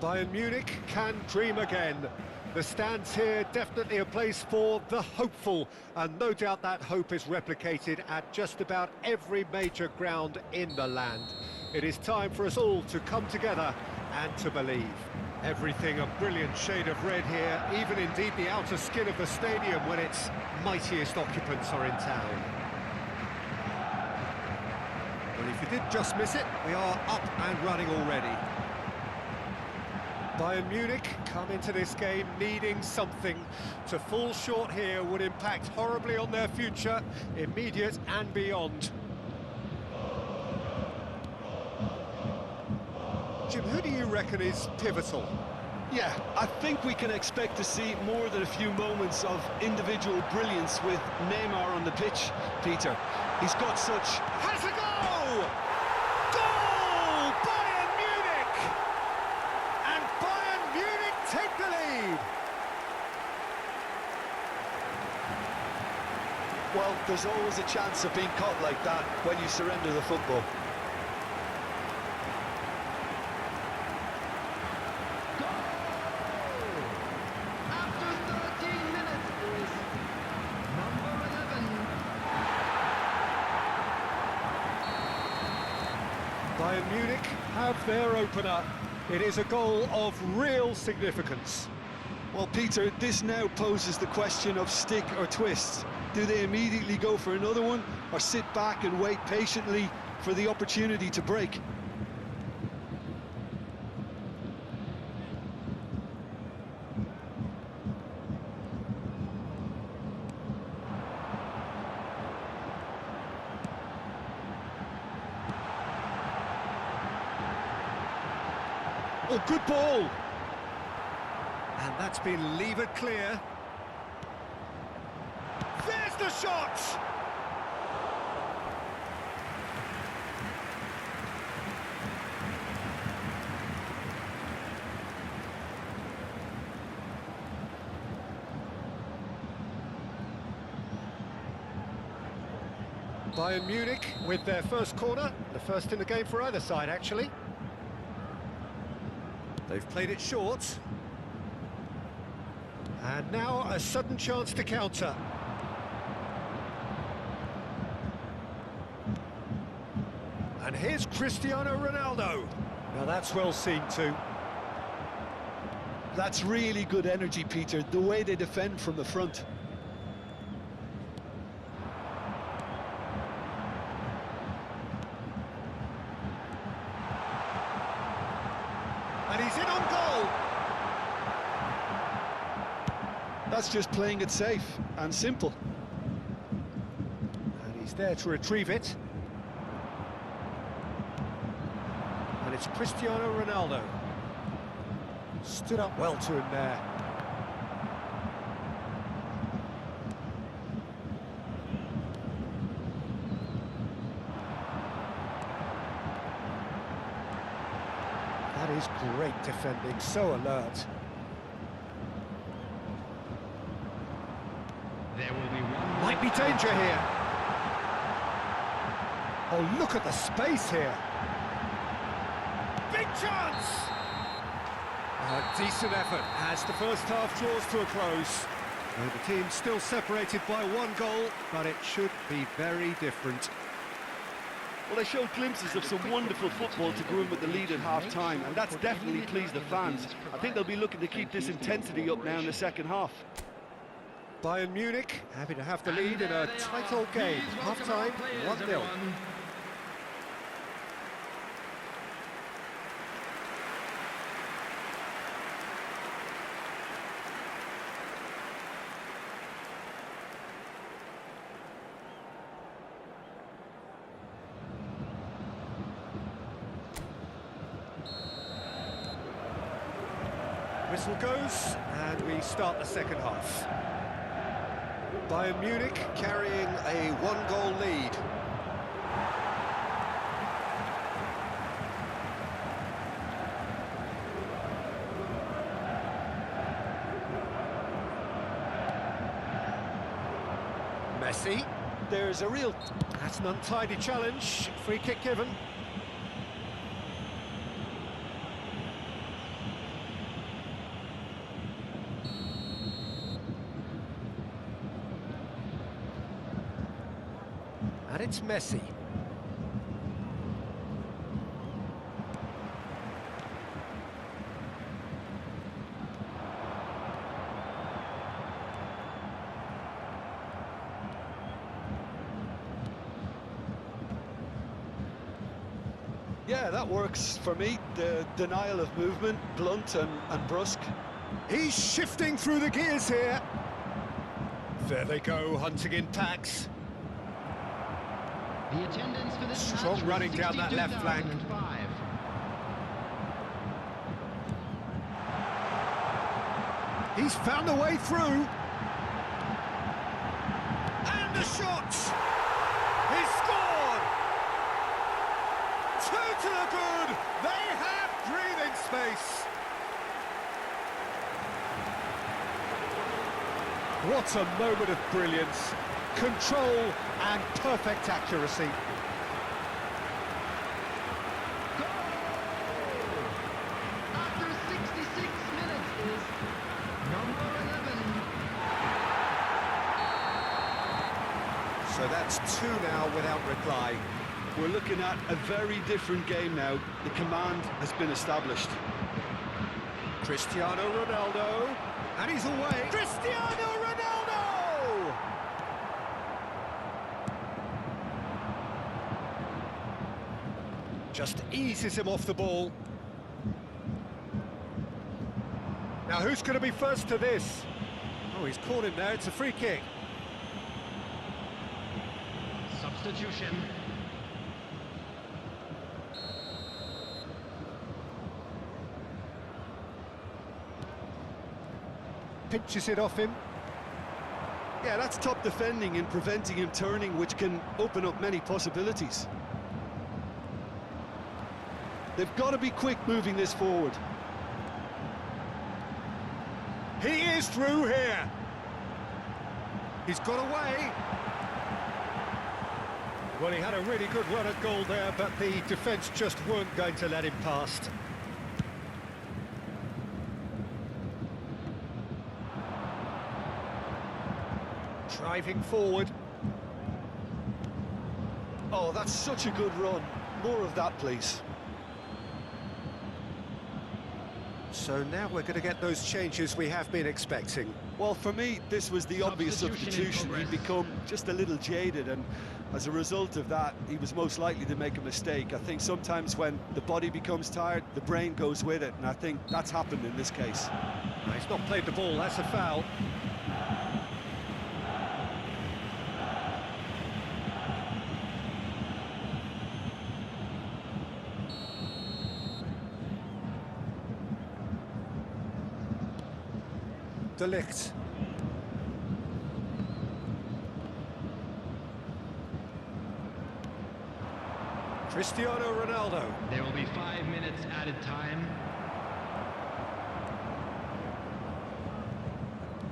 Bayern Munich can dream again. The stands here definitely a place for the hopeful, and no doubt that hope is replicated at just about every major ground in the land. It is time for us all to come together and to believe. Everything a brilliant shade of red here, even indeed the outer skin of the stadium when its mightiest occupants are in town. Well, if you did just miss it, we are up and running already. Bayern Munich come into this game needing something. To fall short here would impact horribly on their future, immediate and beyond. Jim, who do you reckon is pivotal? Yeah, I think we can expect to see more than a few moments of individual brilliance with Neymar on the pitch, Peter. He's got such... Has a goal! Goal! Bayern Munich! And Bayern Munich take the lead! Well, there's always a chance of being caught like that when you surrender the football. Bayern Munich have their opener. It is a goal of real significance. Well, Peter, this now poses the question of stick or twist. Do they immediately go for another one, or sit back and wait patiently for the opportunity to break? Oh, good ball! And that's been levered clear. There's the shot! Bayern Munich with their first corner, the first in the game for either side, actually. They've played it short. And now a sudden chance to counter. And here's Cristiano Ronaldo. Now that's well seen too. That's really good energy, Peter, the way they defend from the front. And he's in on goal! That's just playing it safe and simple. And he's there to retrieve it. And it's Cristiano Ronaldo. Stood up well to him there. That is great defending, so alert. There will be one. Might be danger here. Oh, look at the space here. Big chance! A decent effort as the first half draws to a close. And the team still separated by one goal, but it should be very different. Well, they showed glimpses of some wonderful football to go in with the lead at half-time, and that's definitely pleased the fans. I think they'll be looking to keep this intensity up now in the second half. Bayern Munich happy to have the lead in a tight old game. Half-time, 1-0. Whistle goes, and we start the second half. Bayern Munich carrying a one-goal lead. Messi. There's a real... That's an untidy challenge. Free kick given. And it's Messi. Yeah, that works for me. The denial of movement, blunt and brusque. He's shifting through the gears here. There they go, hunting in packs. The attendance for this Strong match running down that left flank. 62,005. He's found a way through. And the shot! He's scored! 2 to the good! They have breathing space! What a moment of brilliance. Control and perfect accuracy. After 66 minutes is number 11. So that's 2 now without reply. We're looking at a very different game now. The command has been established. Cristiano Ronaldo, and he's away. Cristiano Ronaldo! Just eases him off the ball. Now who's going to be first to this? Oh, he's caught him there, it's a free kick. Substitution. Pinches it off him. Yeah, that's top defending and preventing him turning, which can open up many possibilities. They've got to be quick moving this forward. He is through here. He's got away. Well, he had a really good run at goal there, but the defence just weren't going to let him past. Driving forward. Oh, that's such a good run. More of that, please. So now we're going to get those changes we have been expecting. Well, for me, this was the obvious Substitution in substitution. He'd progress. become just a little jaded, and as a result of that, he was most likely to make a mistake. I think sometimes when the body becomes tired, the brain goes with it, and I think that's happened in this case. No, he's not played the ball, that's a foul. De Ligt. Cristiano Ronaldo. There will be 5 minutes added time.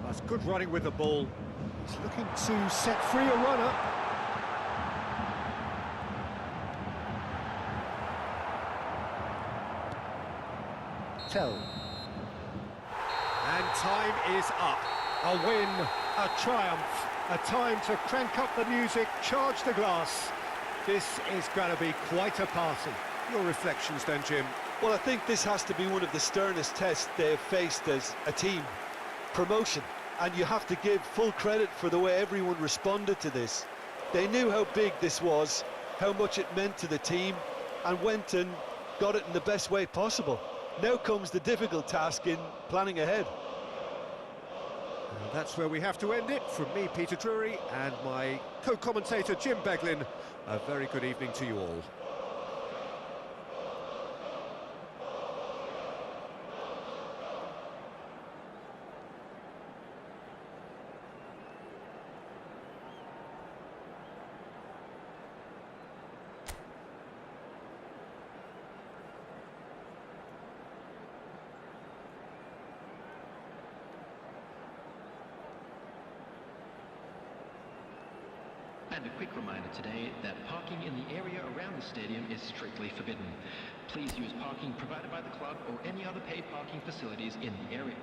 That's good running with the ball. He's looking to set free a runner. Tell. And time is up. A win, a triumph, a time to crank up the music, charge the glass. This is going to be quite a party. Your reflections then, Jim? Well, I think this has to be one of the sternest tests they've faced as a team. Promotion. And you have to give full credit for the way everyone responded to this. They knew how big this was, how much it meant to the team, and went and got it in the best way possible. Now comes the difficult task in planning ahead. And that's where we have to end it. From me, Peter Drury, and my co-commentator, Jim Beglin, a very good evening to you all. And a quick reminder today that parking in the area around the stadium is strictly forbidden. Please use parking provided by the club or any other paid parking facilities in the area.